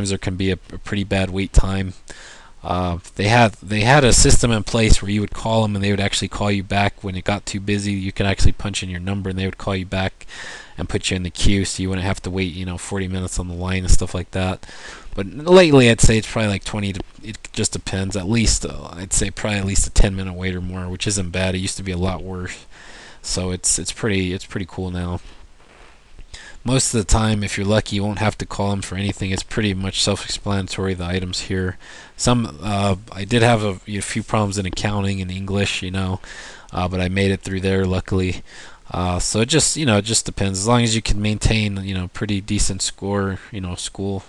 sometimes there can be a pretty bad wait time. They had a system in place where you would call them and they would actually call you back when it got too busy. You could actually punch in your number and they would call you back and put you in the queue, so you wouldn't have to wait 40 minutes on the line and stuff like that. But lately, I'd say it's probably like 20 to. It just depends. At least I'd say probably at least a 10-minute wait or more, which isn't bad. It used to be a lot worse. So it's pretty cool now. Most of the time, if you're lucky, you won't have to call them for anything. It's pretty much self-explanatory, the items here. I did have a few problems in accounting and English, but I made it through there, luckily. So it just depends. As long as you can maintain, pretty decent score, school,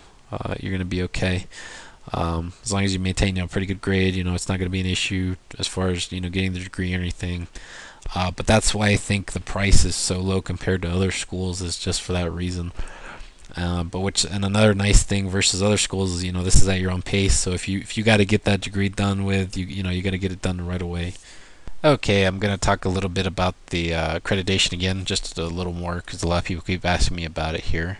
you're gonna be okay. As long as you maintain, a pretty good grade, it's not gonna be an issue as far as getting the degree or anything. But that's why I think the price is so low compared to other schools, is just for that reason. And another nice thing versus other schools is this is at your own pace. So if you got to get that degree done with you got to get it done right away. Okay, I'm gonna talk a little bit about the accreditation again, just a little more because a lot of people keep asking me about it here.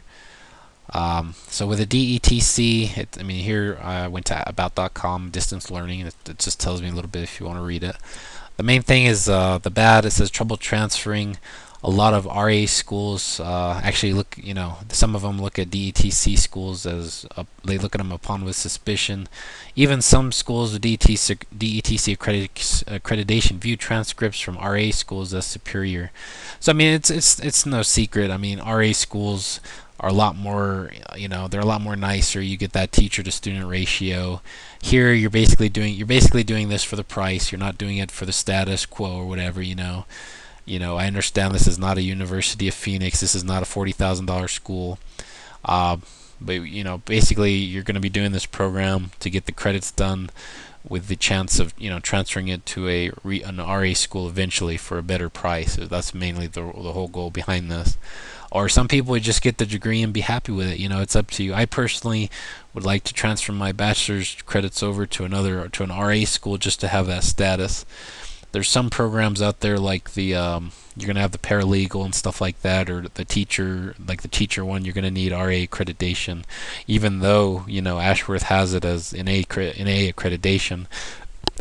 So with the DETC, here I went to about.com distance learning. It just tells me a little bit if you want to read it. The main thing is the bad. It says trouble transferring. A lot of RA schools actually look, some of them look at DETC schools as they look at them upon with suspicion. Even some schools with DETC accreditation view transcripts from RA schools as superior. So it's no secret. RA schools are a lot more, they're a lot more nicer. You get that teacher to student ratio. Here you're basically doing this for the price. You're not doing it for the status quo or whatever. I understand this is not a University of Phoenix. This is not a $40,000 school. But basically you're going to be doing this program to get the credits done, with the chance of transferring it to an RA school eventually for a better price. That's mainly the whole goal behind this. Or some people would just get the degree and be happy with it. It's up to you. I personally would like to transfer my bachelor's credits over to an RA school just to have that status. There's some programs out there like you're gonna have the paralegal and stuff like that, or the teacher one. You're gonna need RA accreditation, even though Ashworth has it as an A accreditation.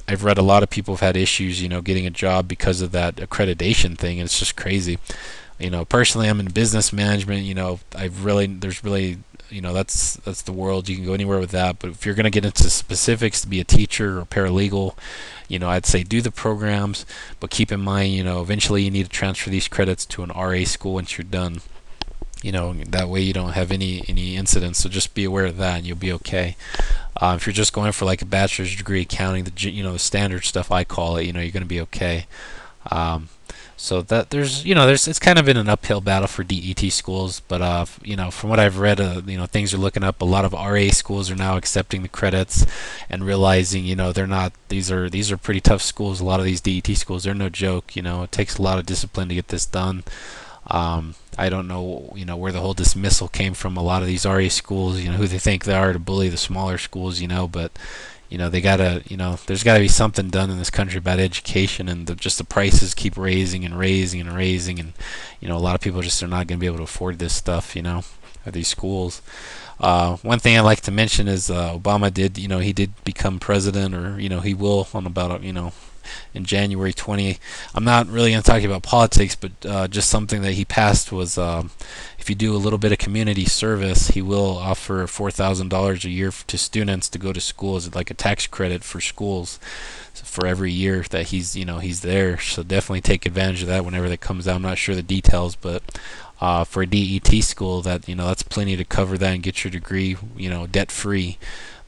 I've read a lot of people have had issues, getting a job because of that accreditation thing, and it's just crazy. Personally, I'm in business management. There's really, that's the world. You can go anywhere with that. But if you're going to get into specifics to be a teacher or paralegal, I'd say do the programs, but keep in mind, eventually you need to transfer these credits to an RA school once you're done. That way you don't have any incidents. So just be aware of that, and you'll be okay. If you're just going for like a bachelor's degree accounting, the standard stuff I call it, you're going to be okay. So that there's it's kind of been an uphill battle for DET schools, but from what I've read, things are looking up. A lot of RA schools are now accepting the credits and realizing they're not, these are pretty tough schools. A lot of these DET schools, they're no joke. It takes a lot of discipline to get this done. I don't know where the whole dismissal came from. A lot of these RA schools, who they think they are to bully the smaller schools, but they gotta, there's gotta be something done in this country about education, and just the prices keep raising and raising and raising, and a lot of people just are not gonna be able to afford this stuff, at these schools. One thing I like to mention is Obama did, he did become president, or he will on about in January 20. I'm not really going to talk about politics, but just something that he passed was if you do a little bit of community service, he will offer $4,000 a year to students to go to school as like a tax credit for schools for every year that he's there. So definitely take advantage of that whenever that comes out. I'm not sure the details, but for a DET school, that's plenty to cover that and get your degree, debt free.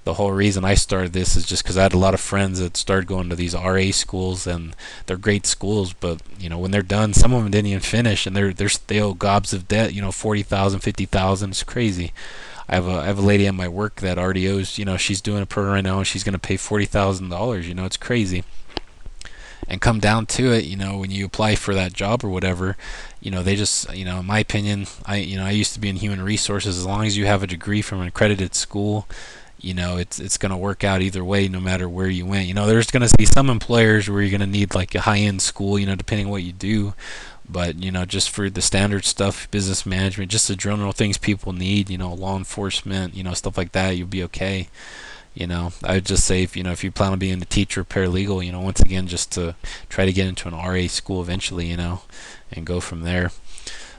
The whole reason I started this is just because I had a lot of friends that started going to these RA schools, and they're great schools, but when they're done, some of them didn't even finish, and they owe gobs of debt, $40,000, $50,000. It's crazy. I have a lady at my work that already owes, she's doing a program right now, and she's going to pay $40,000. It's crazy. And come down to it, when you apply for that job or whatever, they just, in my opinion, I used to be in human resources. As long as you have a degree from an accredited school, it's going to work out either way, no matter where you went. There's going to be some employers where you're going to need like a high-end school, depending on what you do. But just for the standard stuff, business management, just the general things people need, law enforcement, stuff like that, you'll be okay. I would just say if you plan on being a teacher, paralegal, once again, just to try to get into an RA school eventually, and go from there.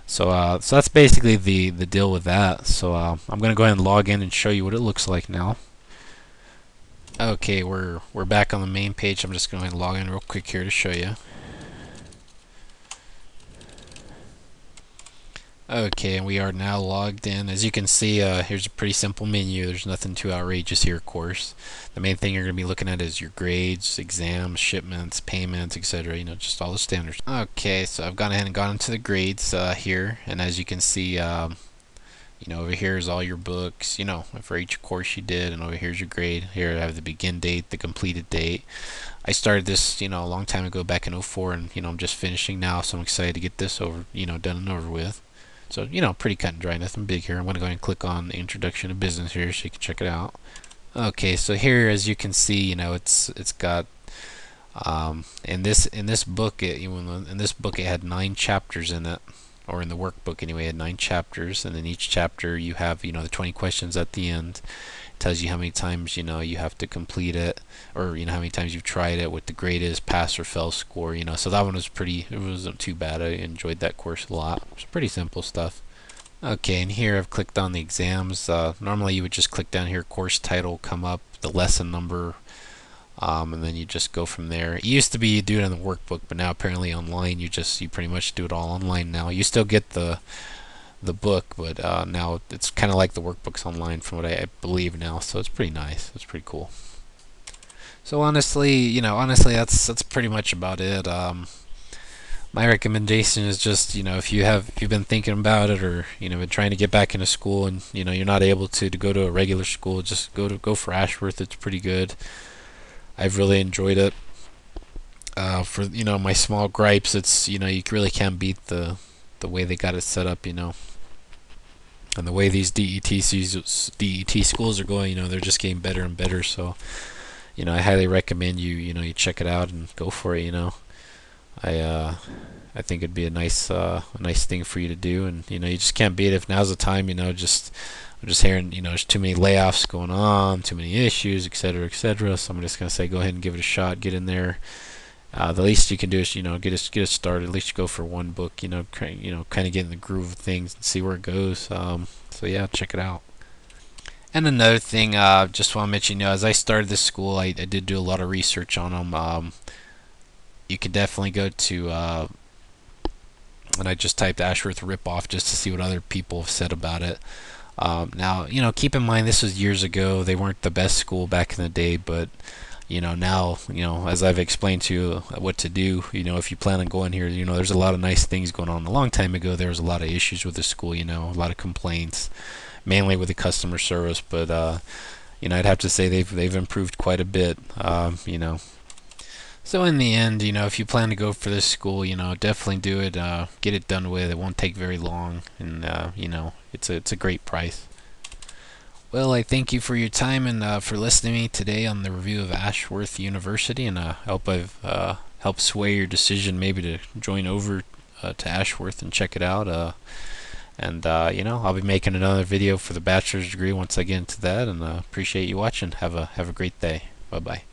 So that's basically the deal with that. So I'm gonna go ahead and log in and show you what it looks like now. Okay, we're back on the main page. I'm just going to log in real quick here to show you. Okay, and we are now logged in. As you can see, here's a pretty simple menu. There's nothing too outrageous here, of course. The main thing you're going to be looking at is your grades, exams, shipments, payments, etc. Just all the standards. Okay, so I've gone ahead and gone into the grades here, and as you can see, over here is all your books, for each course you did, and over here's your grade. Here I have the begin date, the completed date. I started this, a long time ago, back in '04, and I'm just finishing now, so I'm excited to get this over, done and over with. So, pretty cut and dry, nothing big here. I'm going to go ahead and click on the Introduction to Business here so you can check it out. Okay, so here, as you can see, it's got in this book it had 9 chapters in it, or in the workbook anyway. It had 9 chapters, and in each chapter you have the 20 questions at the end. It tells you how many times you have to complete it, or how many times you've tried it, what the grade is, pass or fail score. So that one was it wasn't too bad. I enjoyed that course a lot. It's pretty simple stuff. Okay, and here I've clicked on the exams. Normally you would just click down here, course title, come up, the lesson number, and then you just go from there. It used to be you do it in the workbook, but now apparently online you pretty much do it all online now. You still get the book, but now it's kind of like the workbooks online from what I believe now, so it's pretty nice. It's pretty cool. So honestly, that's pretty much about it. My recommendation is just, if you've been thinking about it, or been trying to get back into school, and you're not able to go to a regular school, just go for Ashworth. It's pretty good. I've really enjoyed it. For my small gripes, it's you really can't beat the way they got it set up, and the way these DET schools are going, they're just getting better and better. So I highly recommend you check it out and go for it. I think it'd be a nice thing for you to do, and you just can't beat it. If now's the time, I'm just hearing there's too many layoffs going on, too many issues, etc., etc. So I'm just gonna say go ahead and give it a shot, get in there. The least you can do is get it started. At least you go for one book, kind of get in the groove of things and see where it goes. So yeah, check it out. And another thing, just want to mention, as I started this school, I did do a lot of research on them. You could definitely go to, and I just typed Ashworth ripoff just to see what other people have said about it. Now, keep in mind this was years ago. They weren't the best school back in the day, but now, as I've explained to you what to do, if you plan on going here, there's a lot of nice things going on. A long time ago, there was a lot of issues with the school, a lot of complaints, mainly with the customer service, but, I'd have to say they've improved quite a bit, So in the end, if you plan to go for this school, definitely do it, get it done with. It won't take very long, and, it's a great price. Well, I thank you for your time and for listening to me today on the review of Ashworth University, and I hope I've helped sway your decision maybe to join over to Ashworth and check it out. I'll be making another video for the bachelor's degree once I get into that, and appreciate you watching. Have a great day. Bye bye.